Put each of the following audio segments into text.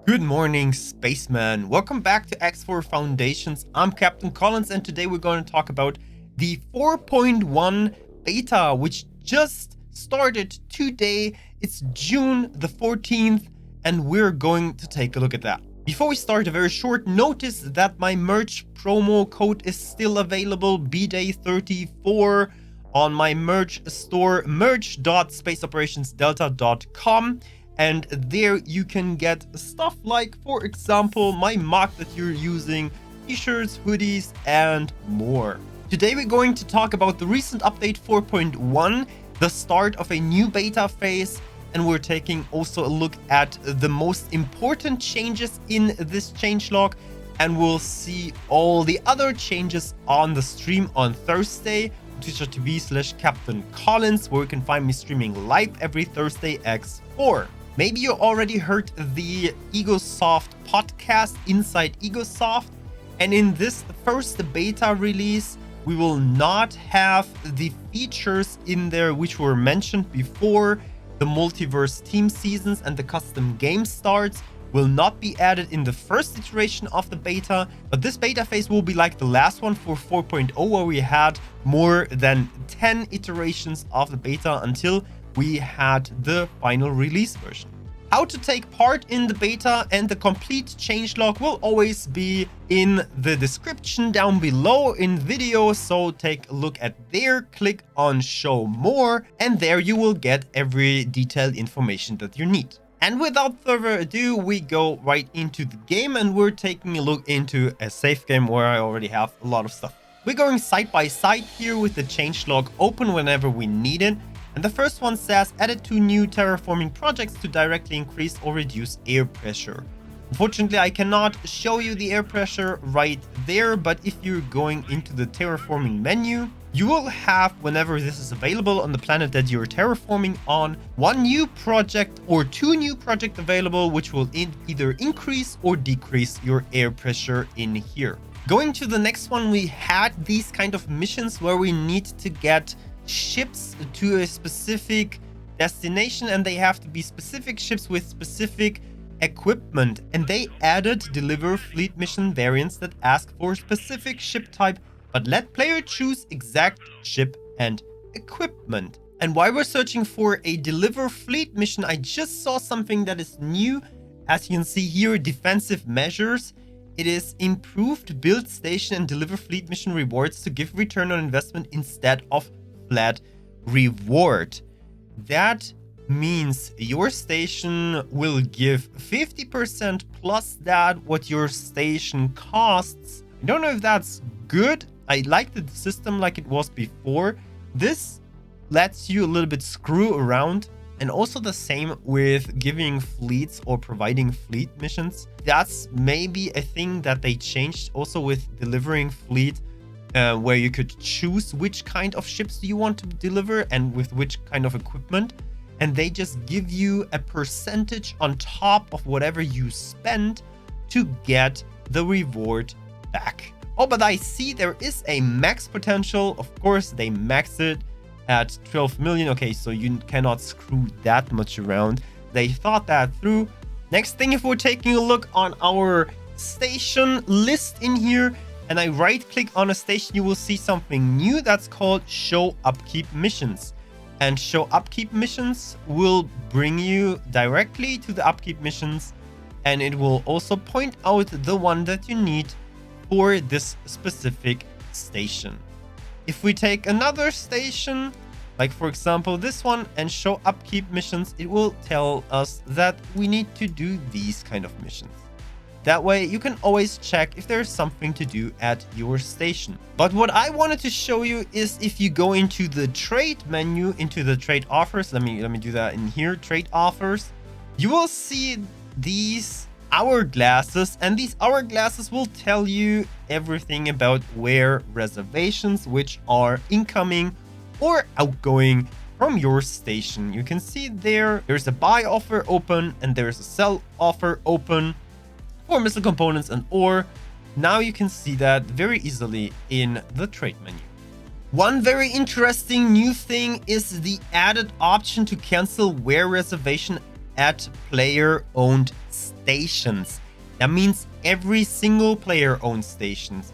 Good morning, spaceman. Welcome back to X4 Foundations. I'm Captain Collins, and today we're going to talk about the 4.1 beta, which just started today. It's June the 14th, and we're going to take a look at that. Before we start, a very short notice that my merch promo code is still available, bday34, on my merch store, merch.spaceoperationsdelta.com. And there you can get stuff like, for example, my mug that you're using, t-shirts, hoodies, and more. Today we're going to talk about the recent update 4.1, the start of a new beta phase, and we're taking also a look at the most important changes in this changelog, and we'll see all the other changes on the stream on Thursday, twitch.tv/Captain Collins, where you can find me streaming live every Thursday X4. Maybe you already heard the Egosoft podcast, Inside Egosoft, and in this first beta release, we will not have the features in there which were mentioned before. The multiverse team seasons and the custom game starts will not be added in the first iteration of the beta, but this beta phase will be like the last one for 4.0, where we had more than 10 iterations of the beta until we had the final release version. How to take part in the beta and the complete changelog will always be in the description down below in video, so take a look at there, click on show more, and there you will get every detailed information that you need. And without further ado, we go right into the game, and we're taking a look into a safe game where I already have a lot of stuff. We're going side by side here with the changelog open whenever we need it. And the first one says, added 2 new terraforming projects to directly increase or reduce air pressure. Unfortunately, I cannot show you the air pressure right there, but if you're going into the terraforming menu, you will have, whenever this is available on the planet that you're terraforming on, 1 new project or 2 new projects available, which will either increase or decrease your air pressure in here. Going to the next one, we had these kind of missions where we need to get ships to a specific destination, and they have to be specific ships with specific equipment, and they added deliver fleet mission variants that ask for a specific ship type but let player choose exact ship and equipment. And while we're searching for a deliver fleet mission, I just saw something that is new. As you can see here, defensive measures. It is improved build station and deliver fleet mission rewards to give return on investment instead of flat reward. That means your station will give 50% plus that what your station costs. I don't know if that's good. I like the system like it was before. This lets you a little bit screw around, and also the same with giving fleets or providing fleet missions. That's maybe a thing that they changed also with delivering fleet, where you could choose which kind of ships you want to deliver and with which kind of equipment, and they just give you a percentage on top of whatever you spend to get the reward back. Oh, but I see there is a max potential. Of course, they maxed it at 12 million. Okay, so you cannot screw that much around. They thought that through. Next thing, if we're taking a look on our station list in here, and I right click on a station, you will see something new that's called show upkeep missions. And show upkeep missions will bring you directly to the upkeep missions, and it will also point out the one that you need for this specific station. If we take another station, like for example this one, and show upkeep missions, it will tell us that we need to do these kind of missions. That way you can always check if there's something to do at your station. But what I wanted to show you is if you go into the trade menu, into the trade offers, let me do that in here, trade offers, you will see these hourglasses, and these hourglasses will tell you everything about where reservations which are incoming or outgoing from your station. You can see there's a buy offer open and there's a sell offer open for missile components and ore. Now you can see that very easily in the trade menu. One very interesting new thing is the added option to cancel wear reservation at player-owned stations. That means every single player-owned stations.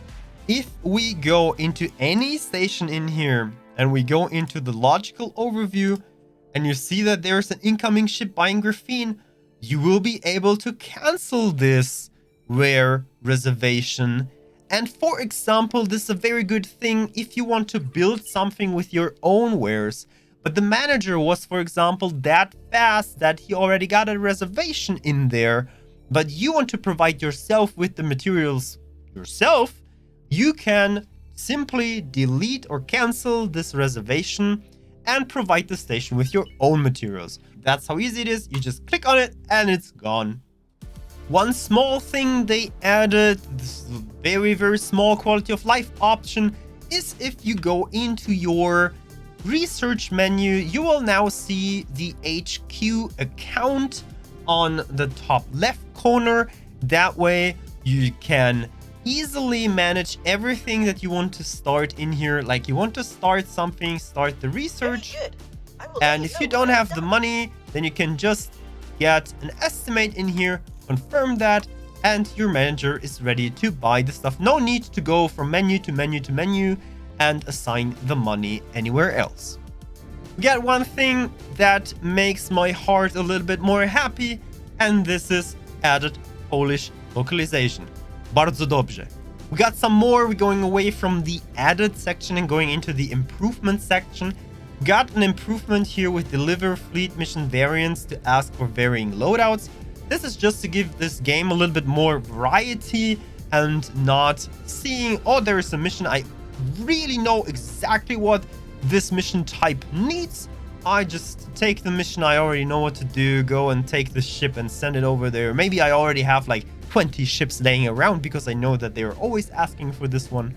If we go into any station in here and we go into the logical overview and you see that there's an incoming ship buying graphene, you will be able to cancel this rare reservation. And for example, this is a very good thing if you want to build something with your own wares, but the manager was, for example, that fast that he already got a reservation in there, but you want to provide yourself with the materials yourself, you can simply delete or cancel this reservation and provide the station with your own materials. That's how easy it is. You just click on it and it's gone. One small thing they added, this very, very small quality of life option, is if you go into your research menu, you will now see the HQ account on the top left corner. That way you can easily manage everything that you want to start in here. Like you want to start something, start the research. And if you don't have the money, then you can just get an estimate in here, confirm that, and your manager is ready to buy the stuff. No need to go from menu to menu to menu and assign the money anywhere else. We got one thing that makes my heart a little bit more happy, and this is added Polish localization. Bardzo dobrze. We got some more. We're going away from the added section and going into the improvement section. Got an improvement here with deliver fleet mission variants to ask for varying loadouts. This is just to give this game a little bit more variety and not seeing, oh, there is a mission. I really know exactly what this mission type needs. I just take the mission. I already know what to do. Go and take the ship and send it over there. Maybe I already have like 20 ships laying around because I know that they're always asking for this one.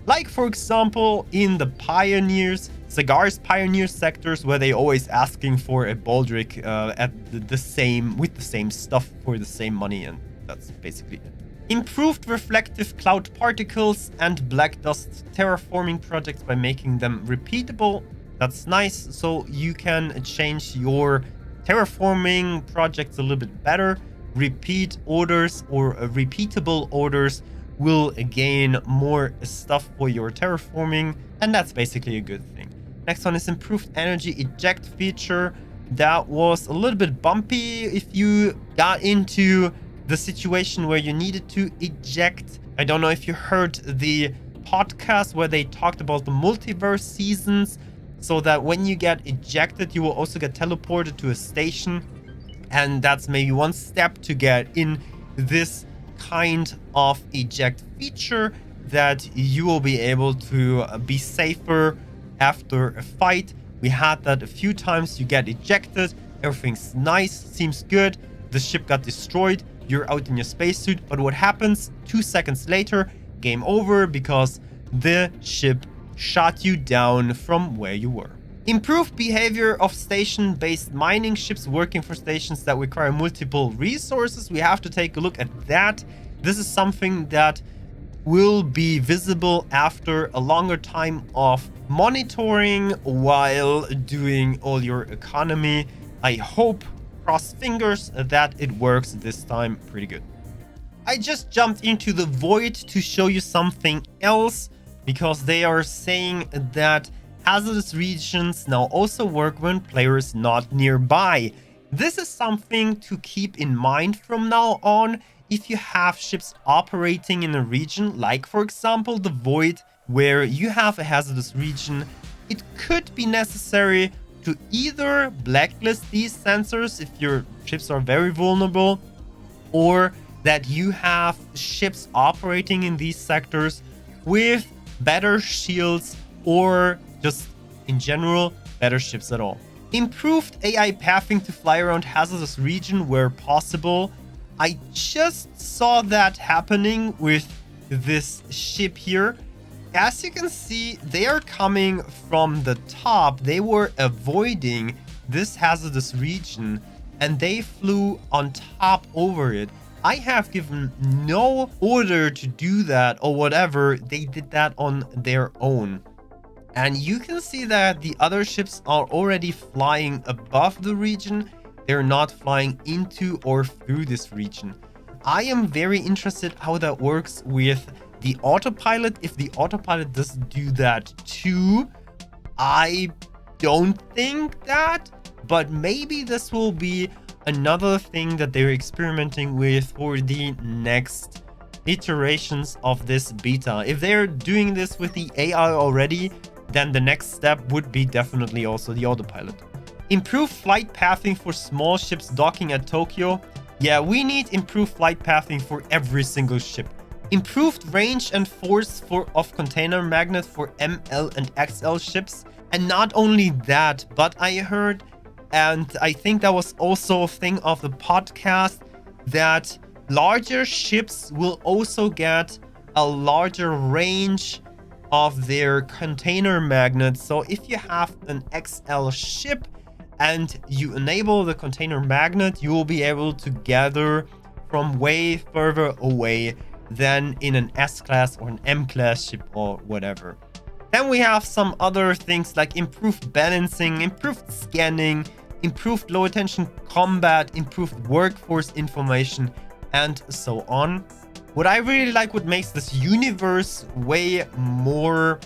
Like, for example, in the Pioneers, Cigars Pioneer sectors, where they always asking for a Baldric at the same, with the same stuff for the same money, and that's basically it. Improved reflective cloud particles and black dust terraforming projects by making them repeatable. That's nice, so you can change your terraforming projects a little bit better. Repeat orders or repeatable orders will gain more stuff for your terraforming, and that's basically a good thing. Next one is improved energy eject feature. That was a little bit bumpy if you got into the situation where you needed to eject. I don't know if you heard the podcast where they talked about the multiverse seasons, so that when you get ejected, you will also get teleported to a station. And that's maybe one step to get in this kind of eject feature, that you will be able to be safer after a fight. We had that a few times. You get ejected, everything's nice, seems good, the ship got destroyed, you're out in your spacesuit, but what happens 2 seconds later? Game over, because the ship shot you down from where you were. Improved behavior of station-based mining ships working for stations that require multiple resources. We have to take a look at that. This is something that will be visible after a longer time of monitoring while doing all your economy. I hope, cross fingers, that it works this time pretty good. I just jumped into the void to show you something else, because they are saying that hazardous regions now also work when players not nearby. This is something to keep in mind from now on. If you have ships operating in a region, like for example the void, where you have a hazardous region, it could be necessary to either blacklist these sensors if your ships are very vulnerable, or that you have ships operating in these sectors with better shields, or just in general better ships at all. Improved AI pathing to fly around hazardous region where possible. I just saw that happening with this ship here. As you can see, they are coming from the top. They were avoiding this hazardous region and they flew on top over it. I have given no order to do that or whatever. They did that on their own. And you can see that the other ships are already flying above the region. they're not flying into or through this region. I am very interested how that works with the autopilot. If the autopilot does do that too, I don't think that, but maybe this will be another thing that they're experimenting with for the next iterations of this beta. If they're doing this with the AI already, then the next step would be definitely also the autopilot. Improved flight pathing for small ships docking at Tokyo. Yeah, we need improved flight pathing for every single ship. Improved range and force of container magnet for ML and XL ships. And not only that, but I heard, and I think that was also a thing of the podcast, that larger ships will also get a larger range of their container magnets. So if you have an XL ship and you enable the container magnet, you will be able to gather from way further away than in an S-class or an M-class ship or whatever. Then we have some other things like improved balancing, improved scanning, improved low attention combat, improved workforce information, and so on. What I really like, what makes this universe way more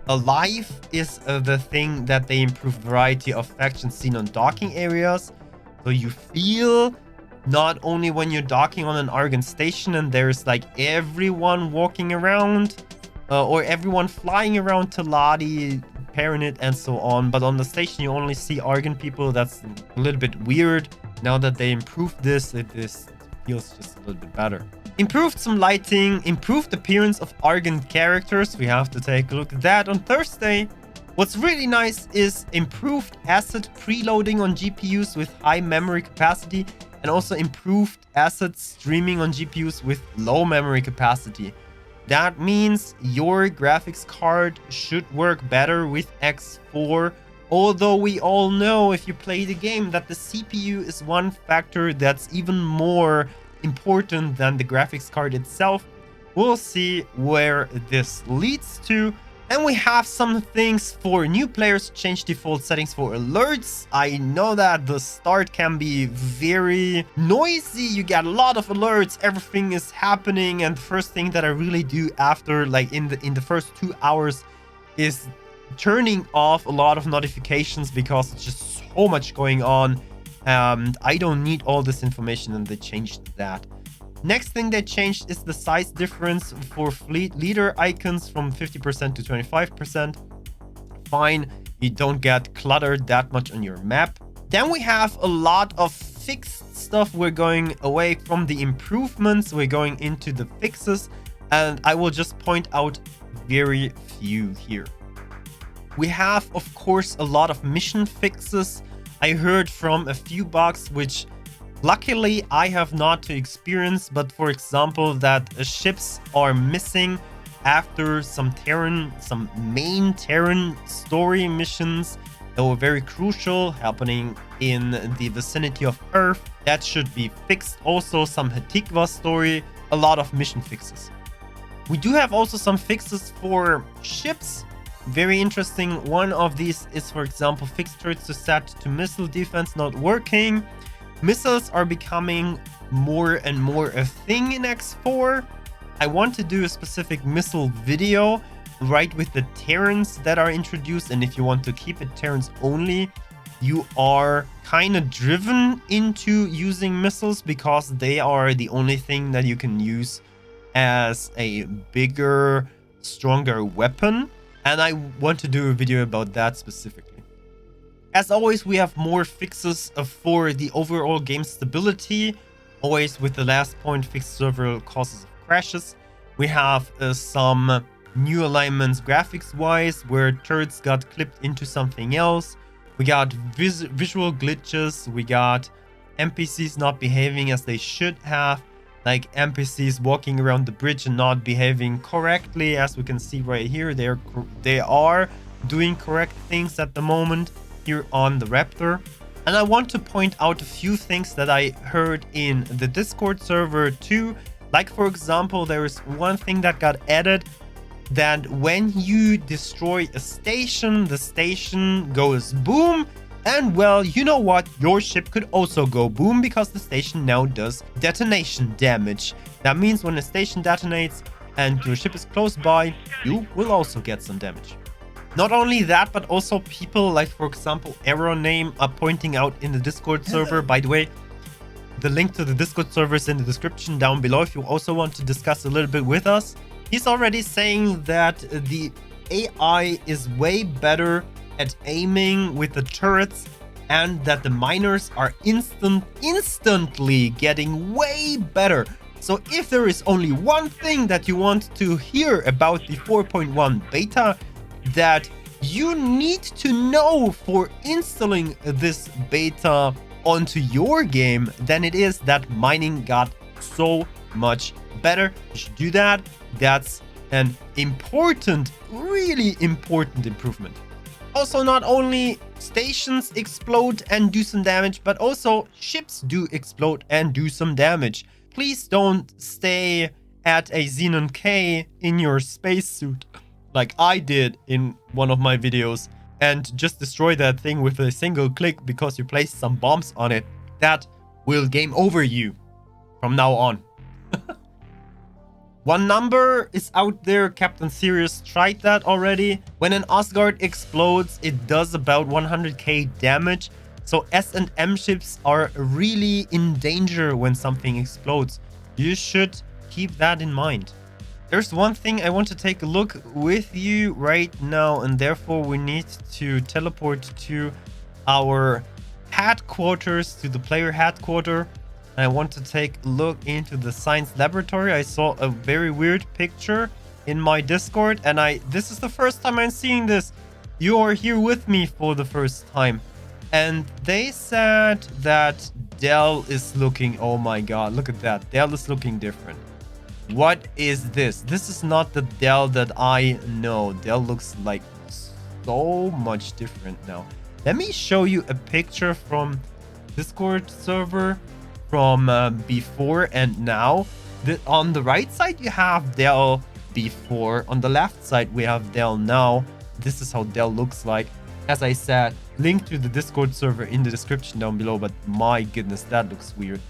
alive, is the thing that they improve variety of factions seen on docking areas. So you feel not only when you're docking on an Argon station and there's like everyone walking around or everyone flying around Teladi, Paranit, and so on, but on the station you only see Argon people. That's a little bit weird. Now that they improved this, this feels just a little bit better. Improved some lighting, improved appearance of Argon characters. We have to take a look at that on Thursday. What's really nice is improved asset preloading on GPUs with high memory capacity, and also improved asset streaming on GPUs with low memory capacity. That means your graphics card should work better with X4, although we all know if you play the game that the CPU is one factor that's even more important than the graphics card itself. We'll see where this leads to. And we have some things for new players: change default settings for alerts. I know that the start can be very noisy. You get a lot of alerts, everything is happening, and the first thing that I really do after, like in the first 2 hours, is turning off a lot of notifications because it's just so much going on and I don't need all this information, and they changed that. Next thing they changed is the size difference for fleet leader icons from 50% to 25%. Fine, you don't get cluttered that much on your map. Then we have a lot of fixed stuff. We're going away from the improvements, we're going into the fixes, and I will just point out very few here. We have, of course, a lot of mission fixes. I heard from a few bugs which luckily I have not to experience, but for example that ships are missing after some main Terran story missions that were very crucial, happening in the vicinity of Earth. That should be fixed. Also some Hatikva story, a lot of mission fixes. We do have also some fixes for ships. Very interesting. One of these is, for example, fixed turrets to set to missile defense not working. Missiles are becoming more and more a thing in X4. I want to do a specific missile video right with the Terrans that are introduced, and if you want to keep it Terrans only, you are kind of driven into using missiles because they are the only thing that you can use as a bigger, stronger weapon. And I want to do a video about that specifically. As always, we have more fixes for the overall game stability. Always with the last point, fixed several causes of crashes. We have some new alignments graphics-wise, where turrets got clipped into something else. We got visual glitches. We got NPCs not behaving as they should have. Like NPCs walking around the bridge and not behaving correctly. As we can see right here, they are doing correct things at the moment here on the Raptor. And I want to point out a few things that I heard in the Discord server too. Like, for example, there is one thing that got added, that when you destroy a station, the station goes boom, And well, you know what? Your ship could also go boom because the station now does detonation damage. That means when a station detonates and your ship is close by, you will also get some damage. Not only that, but also people like, for example, Arrow Name are pointing out in the Discord server. By the way, the link to the Discord server is in the description down below if you also want to discuss a little bit with us. He's already saying that the AI is way better at aiming with the turrets and that the miners are instantly getting way better. So if there is only one thing that you want to hear about the 4.1 beta that you need to know for installing this beta onto your game, then it is that mining got so much better. You should do that. That's an important, really important improvement. Also, not only stations explode and do some damage, but also ships do explode and do some damage. Please don't stay at a Xenon K in your spacesuit like I did in one of my videos and just destroy that thing with a single click because you placed some bombs on it. That will game over you from now on. One number is out there. Captain Sirius tried that already. When an Asgard explodes, it does about 100k damage. So S&M ships are really in danger when something explodes. You should keep that in mind. There's one thing I want to take a look with you right now, and therefore we need to teleport to our headquarters, to the player headquarters. I want to take a look into the science laboratory. I saw a very weird picture in my Discord, and this is the first time I'm seeing this. You are here with me for the first time. And they said that Dell is looking, oh my god, look at that. Dell is looking different. What is this? This is not the Dell that I know. Dell looks like so much different now. Let me show you a picture from Discord server from before and now. On the right side, you have Dell before. On the left side, we have Dell now. This is how Dell looks like. As I said, link to the Discord server in the description down below. But my goodness, that looks weird.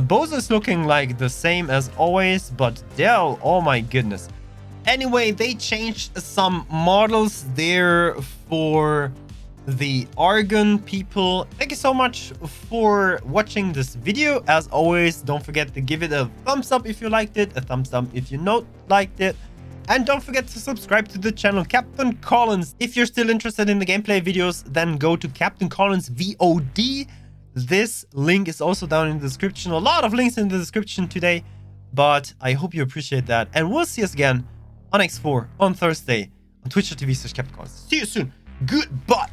Bose is looking like the same as always, but Dell, oh my goodness. Anyway, they changed some models there for the Argon people. Thank you so much for watching this video. As always, don't forget to give it a thumbs up if you liked it, a thumbs down if you not liked it. And don't forget to subscribe to the channel Captain Collins. If you're still interested in the gameplay videos, then go to Captain Collins VOD. This link is also down in the description. A lot of links in the description today, but I hope you appreciate that. And we'll see us again on X4 on Thursday on twitch.tv/CaptainCollins. See you soon. Goodbye.